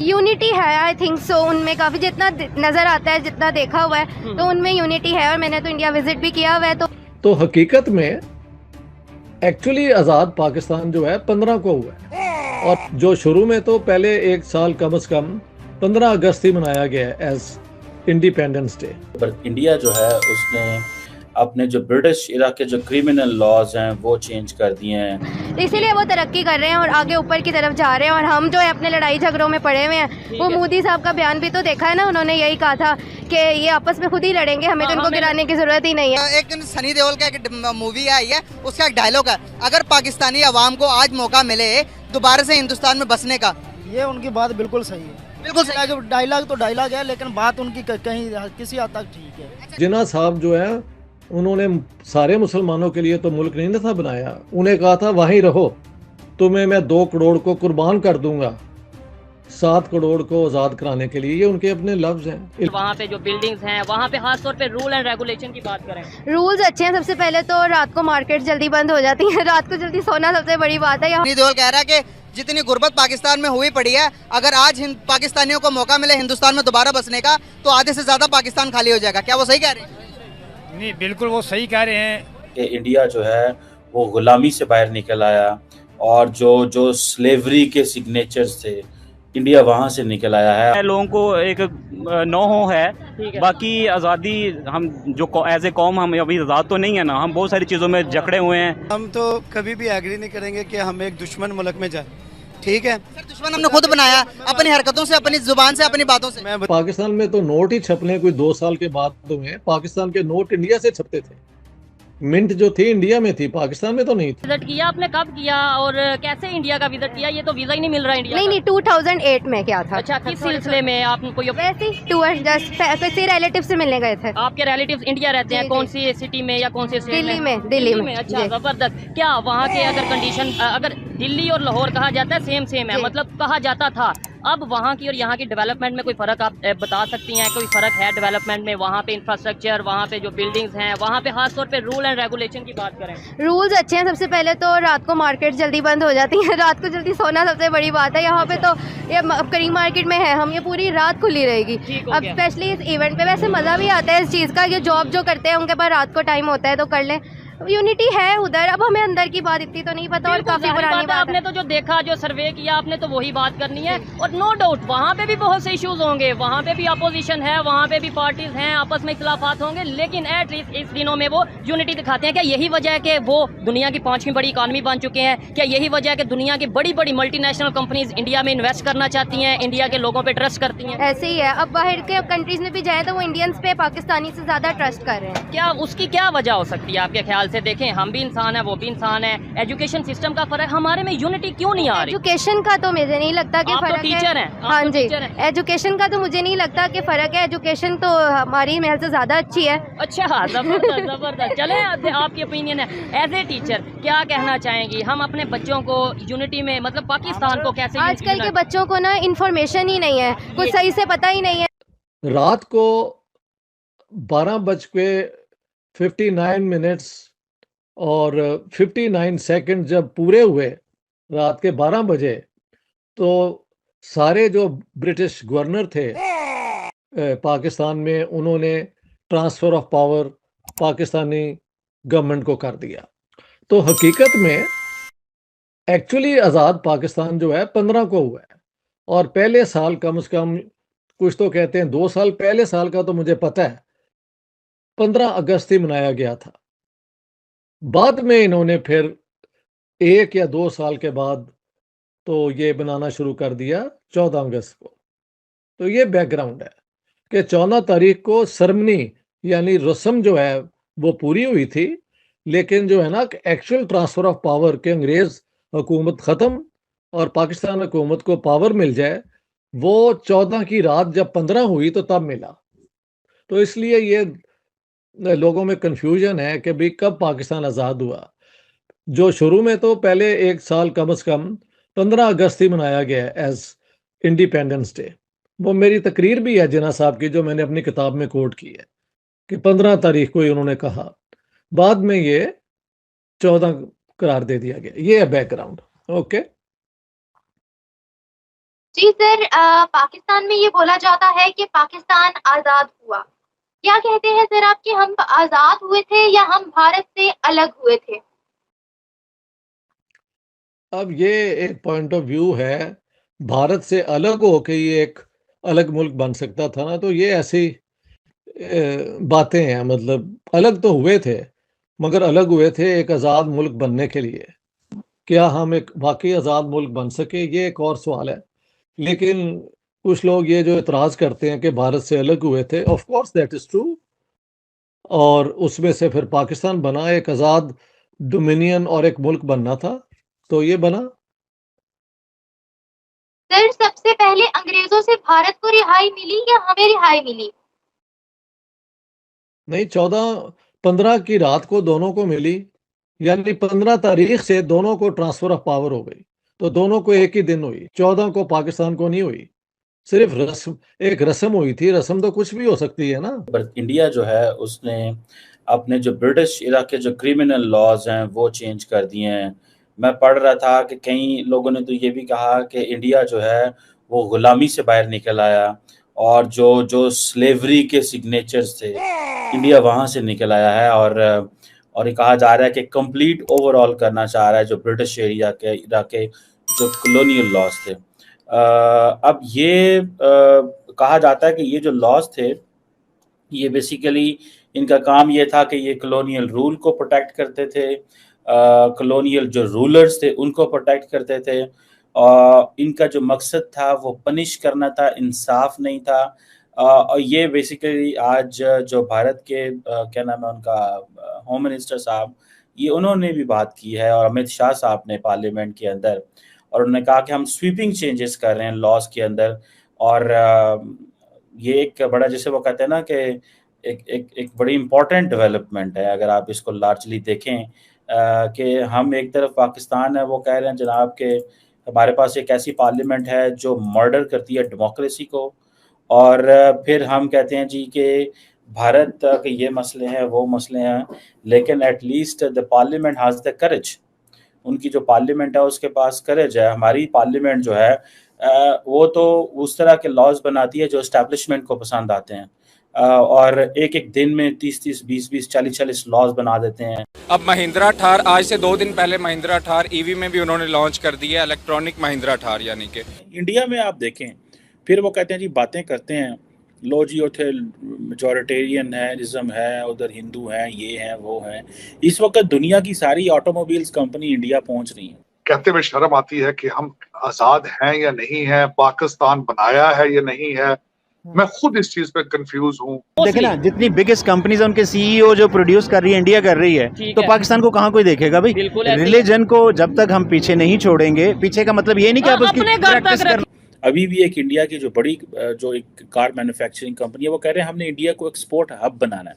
Unity है, I think so. उनमें काफ़ी जितना नज़र आता है, जितना देखा हुआ है, तो उनमें यूनिटी है। और मैंने तो इंडिया विजिट भी किया हुआ है। तो हकीकत में एक्चुअली आज़ाद पाकिस्तान जो है 15 को हुआ है, और जो शुरू में तो पहले एक साल कम से कम 15 अगस्त ही मनाया गया है एज इंडिपेंडेंस डे। पर इंडिया जो है उसने अपने जो ब्रिटिश इरा के जो क्रिमिनल लॉज हैं वो चेंज कर दिए हैं, इसीलिए वो तरक्की कर रहे हैं और आगे ऊपर की तरफ जा रहे हैं। और हम जो है अपने लड़ाई झगड़ों में पड़े हुए हैं। वो मोदी साहब का बयान भी तो देखा है ना, उन्होंने यही कहा था कि ये आपस में खुद ही लड़ेंगे, हमें तो इनको गिराने की जरूरत ही नहीं है। एक सनी देओल का एक मूवी आई है, उसका एक डायलॉग है, अगर पाकिस्तानी अवाम को आज मौका मिले दोबारा से हिंदुस्तान में बसने का, ये उनकी बात बिल्कुल सही है। बिल्कुल सही। जो डायलॉग तो डायलॉग है, लेकिन बात उनकी कहीं किसी हद तक ठीक है। जिन्ना साहब जो है उन्होंने सारे मुसलमानों के लिए तो मुल्क नहीं ना था बनाया। उन्हें कहा था वहीं रहो, तुम्हें मैं 2 करोड़ को कुर्बान कर दूंगा 7 करोड़ को आज़ाद कराने के लिए। ये उनके अपने लफ्ज हैं। वहाँ पे जो बिल्डिंग्स हैं वहाँ पे खास तौर पे रूल एंड रेगुलेशन की बात करें, रूल्स अच्छे हैं। सबसे पहले तो रात को मार्केट जल्दी बंद हो जाती है, रात को जल्दी सोना सबसे बड़ी बात है। सनी देओल कह रहा है कि जितनी गुर्बत पाकिस्तान में हुई पड़ी है, अगर आज पाकिस्तानियों को मौका मिले हिंदुस्तान में दोबारा बसने का, तो आधे से ज्यादा पाकिस्तान खाली हो जाएगा। क्या वो सही कह रहे हैं? नहीं, बिल्कुल वो सही कह रहे हैं कि इंडिया जो है वो गुलामी से बाहर निकल आया, और जो स्लेवरी के सिग्नेचर्स थे इंडिया वहाँ से निकल आया है। लोगों को एक नो हो है, बाकी आज़ादी हम जो एज ए कौम हम अभी आज़ाद तो नहीं है ना, हम बहुत सारी चीज़ों में जकड़े हुए हैं। हम तो कभी भी एग्री नहीं करेंगे कि हम एक दुश्मन मुल्क में जाए, ठीक है। सर, दुश्मन हमने खुद बनाया अपनी हरकतों से, अपनी जुबान से, अपनी बातों से। पाकिस्तान में तो नोट ही छपने कोई 2 साल के बाद हुए। पाकिस्तान के नोट इंडिया से छपते थे, मिंट जो थी इंडिया में थी, पाकिस्तान में तो नहीं थी। विजिट किया आपने, कब किया और कैसे इंडिया का विजिट किया? ये तो वीजा ही नहीं मिल रहा इंडिया नहीं, 2008 में क्या था। अच्छा, किस सिलसिले में आपको? वैसे टूर जस्ट किसी रिलेटिव से मिलने गए थे। आपके रिलेटिव्स इंडिया रहते हैं? कौन सी सिटी में या कौन सी स्टेट में? दिल्ली में। अच्छा, जबरदस्त। क्या वहाँ के अगर कंडीशन, अगर दिल्ली और लाहौर कहा जाता है सेम है, मतलब कहा जाता था, अब वहाँ की और यहाँ की डेवलपमेंट में कोई फर्क आप बता सकती हैं? कोई फर्क है डेवलपमेंट में? वहाँ पे इंफ्रास्ट्रक्चर, वहाँ पे जो बिल्डिंग्स हैं, वहाँ पे खास तौर पे रूल एंड रेगुलेशन की बात करें। रूल्स अच्छे हैं। सबसे पहले तो रात को मार्केट जल्दी बंद हो जाती है, रात को जल्दी सोना सबसे बड़ी बात है। यहाँ पे तो ये करीम मार्केट में है हम, ये पूरी रात खुली रहेगी। अब स्पेशली इस इवेंट पे वैसे मज़ा भी आता है इस चीज़ का, ये जॉब जो करते हैं उनके पास रात को टाइम होता है तो कर लें। यूनिटी है उधर। अब हमें अंदर की बात इतनी तो नहीं पता, और काफी पुरानी बात आपने तो जो देखा, जो सर्वे किया आपने, तो वही बात करनी है। और नो डाउट वहाँ पे भी बहुत से इश्यूज होंगे, वहाँ पे भी अपोजिशन है, वहाँ पे भी पार्टीज हैं, आपस में इख्तिलाफात होंगे, लेकिन एटलीस्ट इस दिनों में वो यूनिटी दिखाते हैं। क्या यही वजह है कि वो दुनिया की 5वीं बड़ी इकानमी बन चुके हैं? क्या यही वजह है कि दुनिया की बड़ी बड़ी मल्टीनेशनल कंपनीज इंडिया में इन्वेस्ट करना चाहती हैं, इंडिया के लोगों पर ट्रस्ट करती हैं? ऐसे ही है। अब बाहर के कंट्रीज में भी जाए तो वो इंडियंस पे पाकिस्तानी से ज्यादा ट्रस्ट कर रहे हैं। क्या उसकी क्या वजह हो सकती है आपके ख्याल से? देखें, हम भी इंसान है, वो भी इंसान है, एजुकेशन सिस्टम का फर्क, हमारे में यूनिटी क्यों नहीं आ रही? एजुकेशन का तो मुझे नहीं लगता कि फर्क है। टीचर हैं, हाँ जी, एजुकेशन का तो मुझे नहीं लगता कि फर्क है। एजुकेशन तो हमारी महल से ज्यादा अच्छी है। अच्छा, जबरदस्त। चले, आपकी ओपिनियन है एज ए टीचर, क्या कहना चाहेंगी? हम अपने बच्चों को यूनिटी में, मतलब पाकिस्तान को कैसे? आजकल के बच्चों को ना इन्फॉर्मेशन ही नहीं है, कुछ सही से पता ही नहीं है। रात को 12:59 और 59 सेकंड जब पूरे हुए, रात के 12 बजे, तो सारे जो ब्रिटिश गवर्नर थे पाकिस्तान में, उन्होंने transfer of power Pakistani government को कर दिया। तो हकीकत में एक्चुअली आज़ाद पाकिस्तान जो है 15 को हुआ है, और पहले साल कम से कम, कुछ तो कहते हैं 2 साल, पहले साल का तो मुझे पता है 15 अगस्त ही मनाया गया था। बाद में इन्होंने फिर 1 या 2 साल के बाद तो ये बनाना शुरू कर दिया 14 अगस्त को। तो ये बैकग्राउंड है कि 14 तारीख को सरमनी यानी रस्म जो है वो पूरी हुई थी, लेकिन जो है ना एक्चुअल ट्रांसफ़र ऑफ पावर के अंग्रेज़ हुकूमत ख़त्म और पाकिस्तान हुकूमत को पावर मिल जाए, वो 14 की रात जब 15 हुई तो तब मिला। तो इसलिए ये लोगों में कन्फ्यूजन है कि भाई कब पाकिस्तान आज़ाद हुआ। जो शुरू में तो पहले एक साल कम से कम 15 अगस्त ही मनाया गया है एज इंडिपेंडेंस डे। वो मेरी तकरीर भी है जिन्ना साहब की, जो मैंने अपनी किताब में कोट की है कि 15 तारीख को ही उन्होंने कहा, बाद में ये 14 करार दे दिया गया। ये है बैकग्राउंड। ओके। जी सर, पाकिस्तान में ये बोला जाता है कि पाकिस्तान आज़ाद हुआ। क्या कहते हैं सर आप कि हम आज़ाद हुए थे या हम भारत से अलग हुए थे? अब ये एक पॉइंट ऑफ व्यू है, भारत से अलग होके ये एक अलग मुल्क बन सकता था ना, तो ये ऐसी बातें हैं। मतलब अलग तो हुए थे, मगर अलग हुए थे एक आज़ाद मुल्क बनने के लिए। क्या हम एक वाकई आज़ाद मुल्क बन सके, ये एक और सवाल है। लेकिन कुछ लोग ये जो इतराज़ करते हैं कि भारत से अलग हुए थे, of course that is true, और उसमें से फिर पाकिस्तान बना, एक आज़ाद डोमिनियन और एक मुल्क बनना था, तो ये बना। सर, सबसे पहले अंग्रेजों से भारत को रिहाई मिली या हमें रिहाई मिली? नहीं, 14-15 की रात को दोनों को मिली, यानी 15 तारीख से दोनों को ट्रांसफर ऑफ पावर हो गई, तो दोनों को एक ही दिन हुई। 14 को पाकिस्तान को नहीं हुई, सिर्फ रस्म, एक रस्म हुई थी। रस्म तो कुछ भी हो सकती है ना। पर इंडिया जो है उसने अपने जो ब्रिटिश इरा के जो क्रिमिनल लॉज हैं वो चेंज कर दिए हैं। मैं पढ़ रहा था कि कई लोगों ने तो ये भी कहा कि इंडिया जो है वो गुलामी से बाहर निकल आया, और जो जो स्लेवरी के सिग्नेचर्स थे इंडिया वहाँ से निकल आया है, और ये कहा जा रहा है कि कंप्लीट ओवरऑल करना चाह रहा है जो ब्रिटिश एरिया के इरा के जो कॉलोनियल लॉज थे। अब ये कहा जाता है कि ये जो लॉज थे ये बेसिकली इनका काम ये था कि ये कॉलोनियल रूल को प्रोटेक्ट करते थे, कॉलोनियल जो रूलर्स थे उनको प्रोटेक्ट करते थे, और इनका जो मकसद था वो पनिश करना था, इंसाफ नहीं था। और ये बेसिकली आज जो भारत के क्या नाम है उनका होम मिनिस्टर साहब, ये उन्होंने भी बात की है, और अमित शाह साहब ने पार्लियामेंट के अंदर, और उन्होंने कहा कि हम स्वीपिंग चेंजेस कर रहे हैं लॉज के अंदर। और ये एक बड़ा, जैसे वो कहते हैं ना कि एक बड़ी इम्पोर्टेंट डेवलपमेंट है अगर आप इसको लार्जली देखें, कि हम एक तरफ पाकिस्तान है वो कह रहे हैं जनाब कि हमारे पास एक ऐसी पार्लियामेंट है जो मर्डर करती है डेमोक्रेसी को, और फिर हम कहते हैं जी कि भारत के ये मसले हैं वो मसले हैं, लेकिन at least the parliament has the courage. उनकी जो पार्लियामेंट है उसके पास करेज है। हमारी पार्लियामेंट जो है वो तो उस तरह के लॉज बनाती है जो एस्टैब्लिशमेंट को पसंद आते हैं, और एक एक दिन में 30-30, 20-20, 40-40 लॉज बना देते हैं। अब महिंद्रा थार, आज से 2 दिन पहले महिंद्रा थार ईवी में भी उन्होंने लॉन्च कर दिया, इलेक्ट्रॉनिक महिंद्रा थार। यानी कि इंडिया में आप देखें, फिर वो कहते हैं जी बातें करते हैं, लो जी उथे मेजॉरिटेरियन है, उधर हिंदू हैं, ये हैं वो हैं। इस वक्त दुनिया की सारी ऑटोमोबाइल्स कंपनी इंडिया पहुंच रही हैं। कहते हुए शर्म आती है कि हम आजाद हैं या नहीं हैं, पाकिस्तान बनाया है या नहीं है। मैं खुद इस चीज पे कंफ्यूज हूँ। देखे ना, जितनी बिगेस्ट कंपनीज है उनके सीईओ जो प्रोड्यूस कर रही है, इंडिया कर रही है, तो पाकिस्तान को कहाँ कोई देखेगा भाई। रिलीजन को जब तक हम पीछे नहीं छोड़ेंगे, पीछे का मतलब ये नहीं कि आप उसकी प्रैक्टिस कर। अभी भी एक इंडिया की जो बड़ी जो एक कार मैन्युफैक्चरिंग कंपनी है वो कह रहे हैं हमने इंडिया को एक्सपोर्ट हब बनाना है।